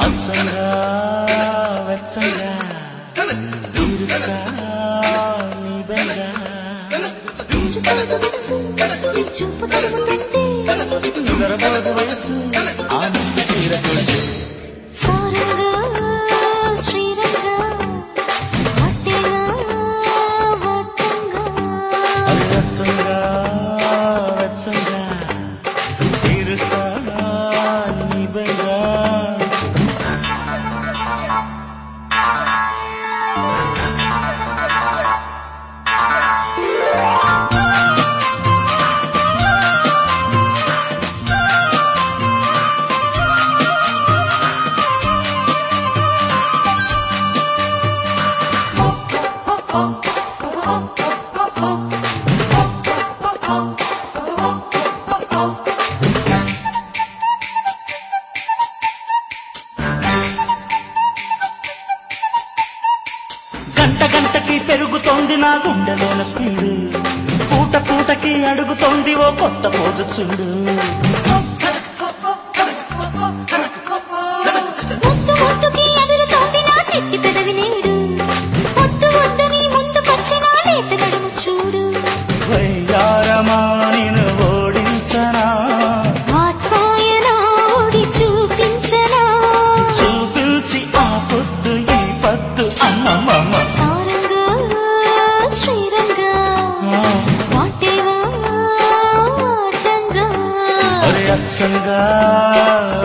అచ్చంగా వెచ్చంగా తీరుస్తా నీ బెంగా నిద్రపోదు వయసు ఆనంద తీరకుంటే వెచ్చంగా వెచ్చంగా తీరుస్తా నీ బెంగా గంట గంటకి పెరుగుతోంది నా గుండెలోన స్పీడు పూట పూటకి అడుగుతోంది ఓ కొత్త పోజు చూడు వయ్యారమా నిన్ను ఓడించనా చూపించి ఆ పొద్దు ఈ పద్దు అమ్మమ్మ అచ్చంగా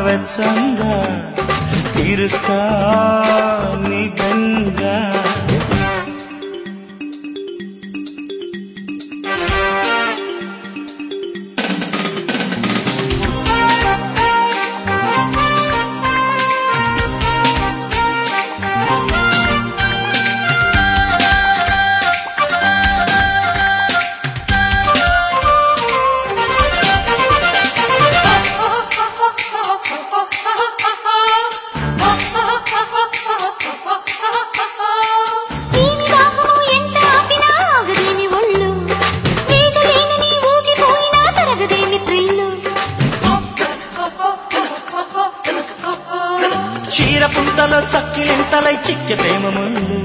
వెచ్చంగా తీరుస్తా నీ బెంగా చీర పుంతలో చక్కిలింతలై చిక్కె ప్రేమ ముళ్ళు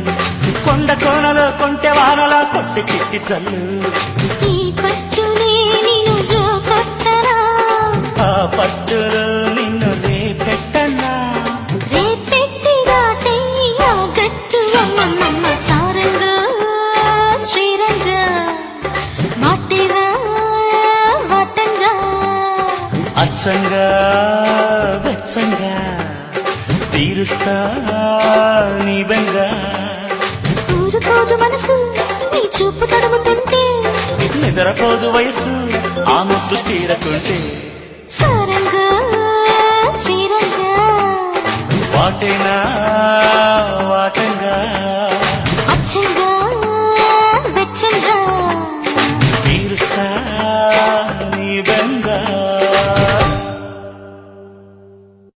కొండ కోనలో కొంటె వానలా కొట్టి చిట్టి చల్లు ఆ పట్టులో నిన్ను రేపెట్టన్నా అచ్చంగా వెచ్చంగా తీరుస్తా నీ బెంగా ఊరుకోదు మనసు నీ చూపు తడుముతుంటే నిద్రపోదు వయసు ఆ ముద్దు తీరకుంటే సారంగా శ్రీరంగా వాటేనా వాటంగా అచ్చంగా వెచ్చంగా